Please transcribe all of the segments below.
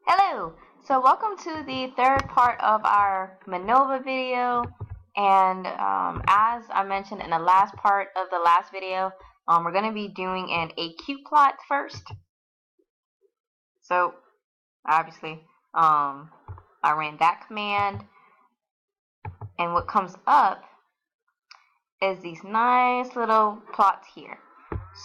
Hello! So welcome to the third part of our MANOVA video, and as I mentioned in the last part of the last video, we're going to be doing an AQ plot first. So obviously I ran that command, and what comes up is these nice little plots here.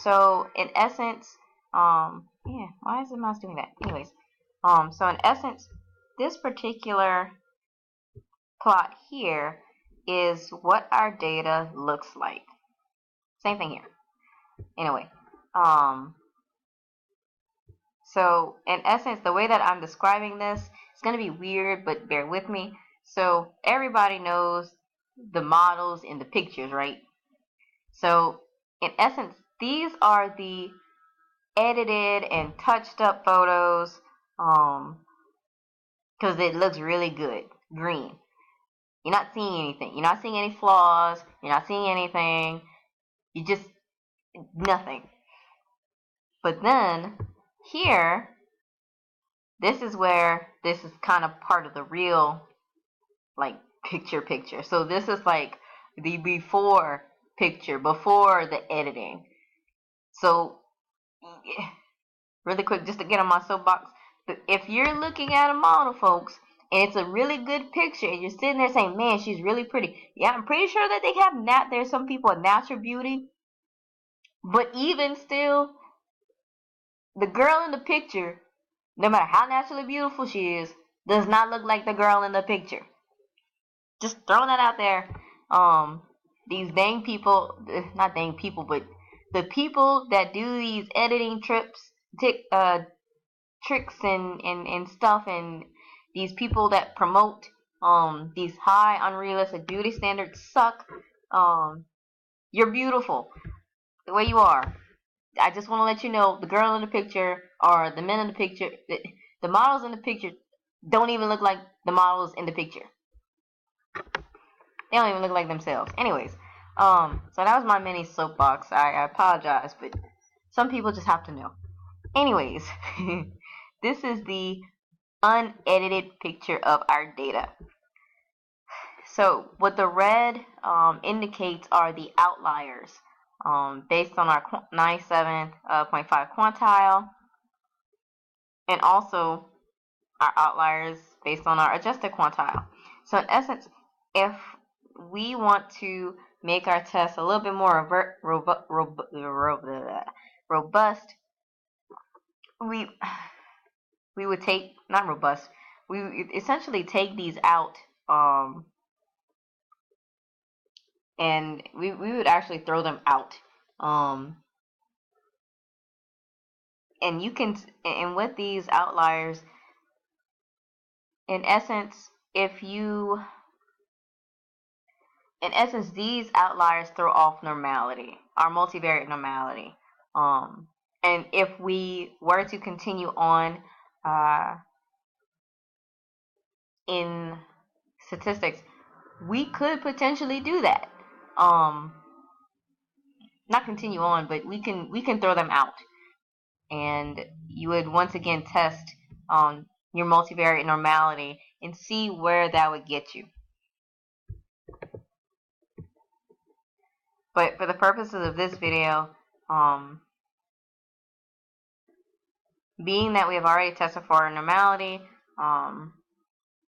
So in essence, yeah, why is the mouse doing that? Anyways, so in essence, this particular plot here is what our data looks like. Same thing here. Anyway, so in essence, the way that I'm describing this is going to be weird, but bear with me. So everybody knows the models in the pictures, right? So in essence, these are the edited and touched up photos, because it looks really good, green. You're not seeing anything. You're not seeing any flaws. You're not seeing anything. You just nothing. But then here, this is where this is kind of part of the real, like, picture. So this is like the before picture, before the editing. So really quick, just to get on my soapbox, if you're looking at a model, folks, and it's a really good picture, and you're sitting there saying, "Man, she's really pretty." Yeah, I'm pretty sure that they have there's some people with natural beauty, but even still, the girl in the picture, no matter how naturally beautiful she is, does not look like the girl in the picture. Just throwing that out there. These dang people, not dang people, but the people that do these editing tricks and stuff, and these people that promote these high unrealistic beauty standards suck. You're beautiful the way you are. I just want to let you know, the girl in the picture or the men in the picture, the models in the picture don't even look like the models in the picture. They don't even look like themselves. Anyways, so that was my mini soapbox. I apologize, but some people just have to know. Anyways, this is the unedited picture of our data. So what the red indicates are the outliers based on our 97.5 quantile, and also our outliers based on our adjusted quantile. So in essence, if we want to make our test a little bit more robust, we would take, not robust, we would essentially take these out, and we would actually throw them out. And you can, and with these outliers, in essence, these outliers throw off normality, our multivariate normality. And if we were to continue on in statistics, we could potentially do that. Not continue on, but we can throw them out, and you would once again test your multivariate normality and see where that would get you. But for the purposes of this video, being that we have already tested for our normality,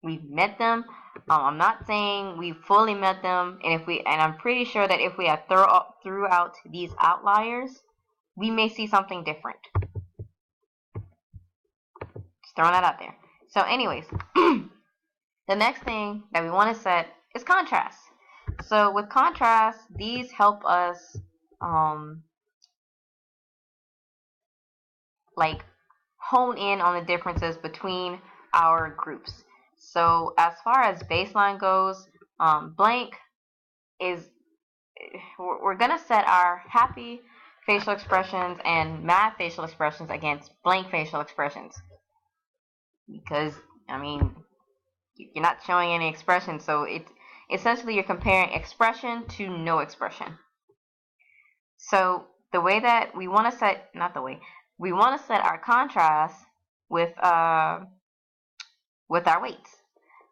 we've met them. I'm not saying we fully met them, and I'm pretty sure that if we had threw out these outliers, we may see something different. Just throwing that out there. So anyways, the next thing that we want to set is contrast. So with contrast, these help us like hone in on the differences between our groups. So as far as baseline goes, blank is, we're gonna set our happy facial expressions and mad facial expressions against blank facial expressions, because I mean, you're not showing any expression, so it's essentially you're comparing expression to no expression. So the way that we want to set, not the way, we want to set our contrast with with our weights.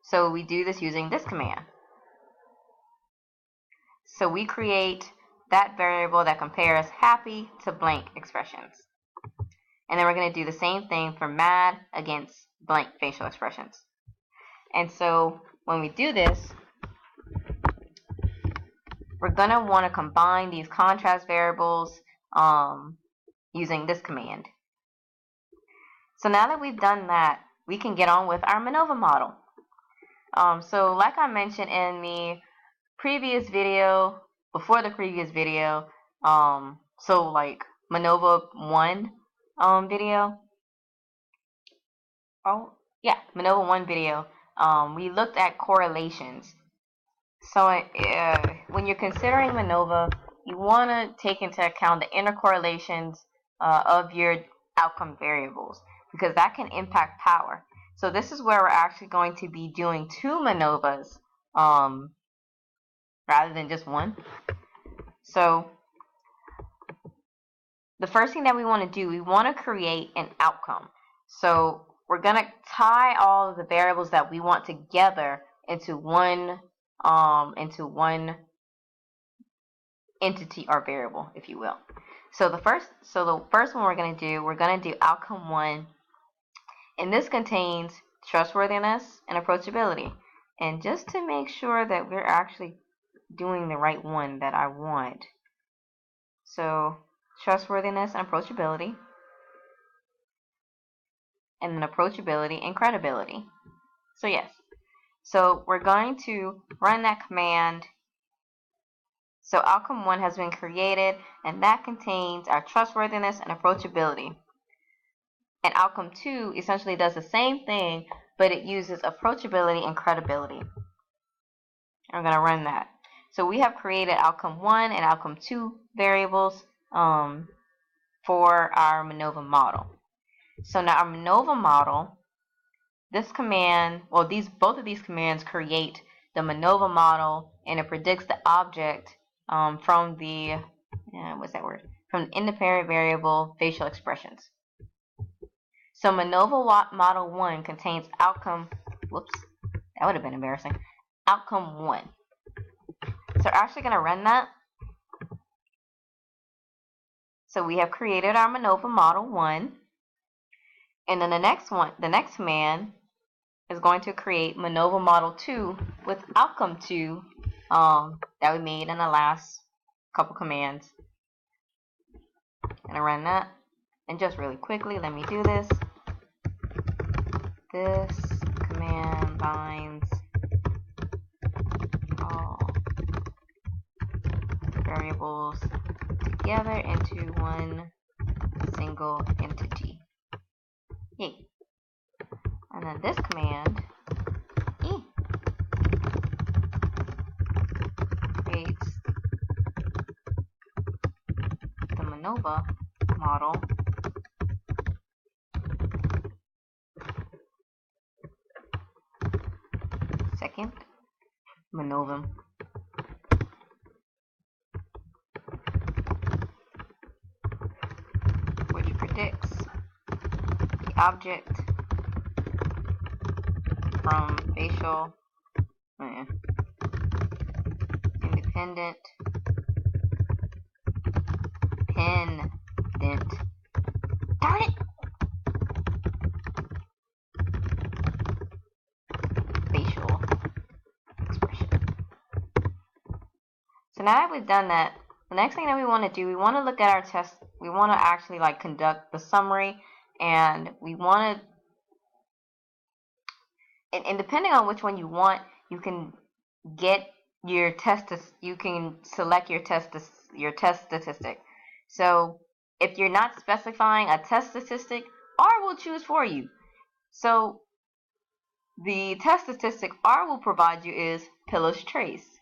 So we do this using this command. So we create that variable that compares happy to blank expressions. And then we're going to do the same thing for mad against blank facial expressions. And so when we do this, we're going to want to combine these contrast variables using this command. So now that we've done that, we can get on with our MANOVA model. So like I mentioned in the previous video, before the previous video, so like MANOVA3 video. Oh, yeah, MANOVA3 video. We looked at correlations. So when you're considering MANOVA, you want to take into account the intercorrelations of your outcome variables, because that can impact power. So this is where we're actually going to be doing two MANOVAs rather than just one. So the first thing that we want to do, we want to create an outcome. So we're going to tie all of the variables that we want together into one entity or variable, if you will. So the first one we're going to do outcome 1, and this contains trustworthiness and approachability. And just to make sure that we're actually doing the right one that I want, so trustworthiness and approachability, and then approachability and credibility. So yes, so we're going to run that command. So outcome 1 has been created, and that contains our trustworthiness and approachability. And outcome 2 essentially does the same thing, but it uses approachability and credibility. And we're going to run that. So we have created outcome 1 and outcome 2 variables for our MANOVA model. So now our MANOVA model, this command, well, both of these commands create the MANOVA model, and it predicts the object from the from the independent variable facial expressions. So MANOVA model 1 contains outcome, whoops, that would have been embarrassing, outcome 1. So we're actually going to run that. So we have created our MANOVA model 1, and then the next command is going to create MANOVA model 2 with outcome 2 that we made in the last couple commands. Gonna run that, and just really quickly, let me do this. This command binds all variables together into one single entity. Yay. And then this command creates the MANOVA model second MANOVA which predicts the object from facial independent darn it, facial expression. So now that we've done that, the next thing that we want to do, we want to look at our test. We want to actually conduct the summary, and we want to, and depending on which one you want, you can get your test. You can select your test statistic. So if you're not specifying a test statistic, R will choose for you. So the test statistic R will provide you is Pillows trace.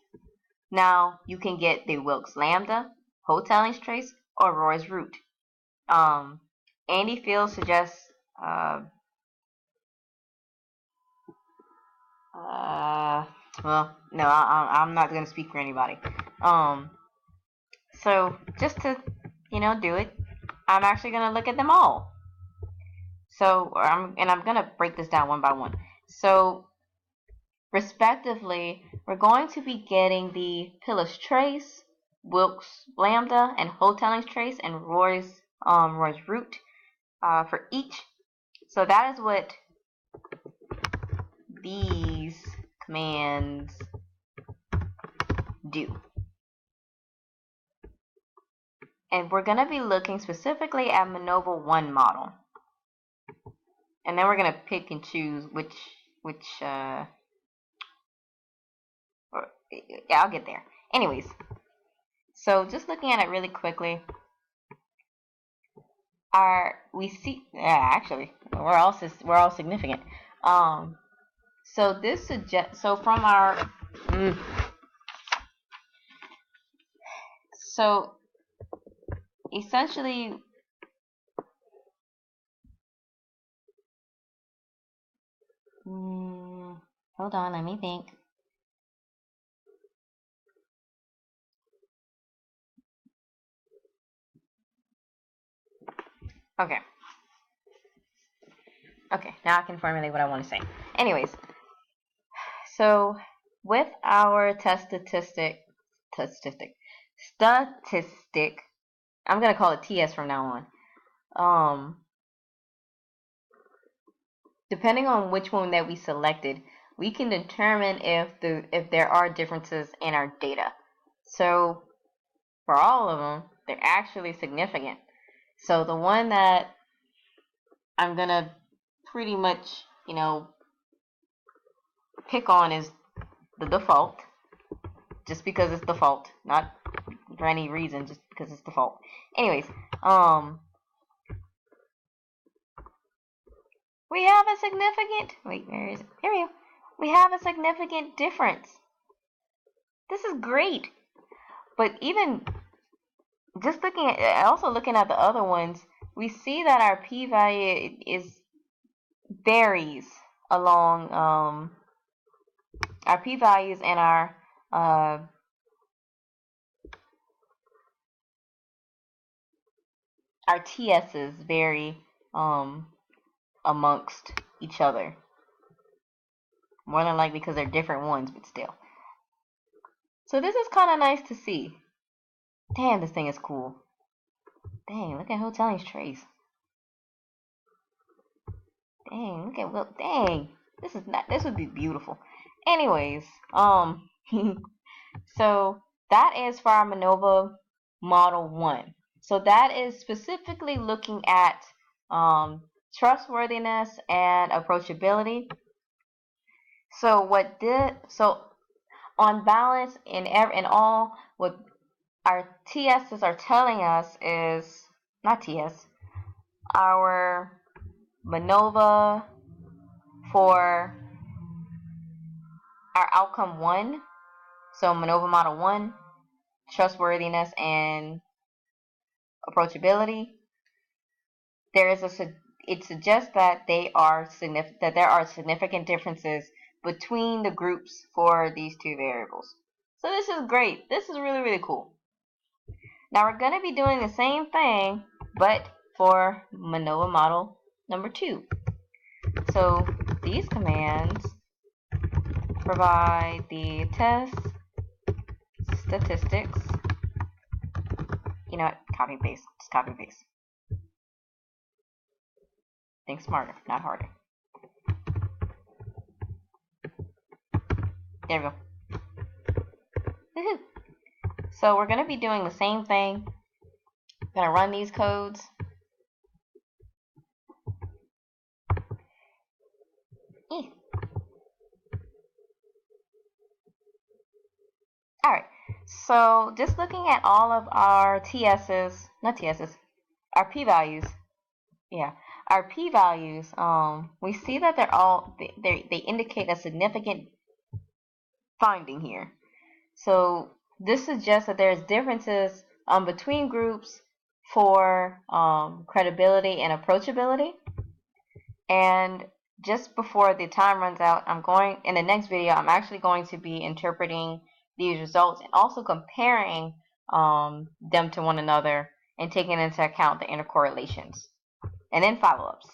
Now you can get the Wilks lambda, Hotelling's trace, or Roy's root. Andy Field suggests well, no, I'm not going to speak for anybody. So just to, do it, I'm actually going to look at them all. So, I'm going to break this down one by one. So respectively, we're going to be getting the Pillar's trace, Wilkes lambda, and Hotelling's trace, and Roy's root for each. So that is what these commands do. And we're going to be looking specifically at MANOVA3 model. And then we're going to pick and choose which yeah, I'll get there. Anyways, so just looking at it really quickly, actually we're all significant. So this suggests, so from our so essentially hold on, let me think. Okay, now I can formulate what I want to say. Anyways, so with our statistic, I'm gonna call it TS from now on. Depending on which one that we selected, we can determine if there are differences in our data. So for all of them, they're actually significant. So the one that I'm gonna pretty much, pick on is the default, just because it's default, not for any reason, just because it's default. Anyways, we have a significant, wait, where is it? Here we go. We have a significant difference. This is great. But even just looking at the other ones, we see that our p-value varies along our p-values and our TS's vary amongst each other. More than likely because they're different ones, but still. So this is kind of nice to see. Damn, this thing is cool. Dang, look at Hotelling's trace. Dang, look at Will. Dang, this would be beautiful. Anyways, so that is for our MANOVA Model 1. So that is specifically looking at trustworthiness and approachability. So on balance, in all, what our TSs are telling us is, not TS, our MANOVA for our outcome 1, so MANOVA Model 1, trustworthiness and approachability, it suggests that there are significant differences between the groups for these two variables. So this is great. This is really, really cool. Now we're going to be doing the same thing, but for MANOVA Model number 2. So these commands provide the test statistics. You know what? Copy and paste. Just copy and paste. Think smarter, not harder. There we go. Woohoo! So we're going to be doing the same thing. I'm going to run these codes. Alright, so just looking at all of our our p-values. Yeah, our p-values, we see that they indicate a significant finding here. So this suggests that there's differences between groups for credibility and approachability. And just before the time runs out, in the next video, I'm actually going to be interpreting these results and also comparing them to one another and taking into account the intercorrelations, and then follow-ups.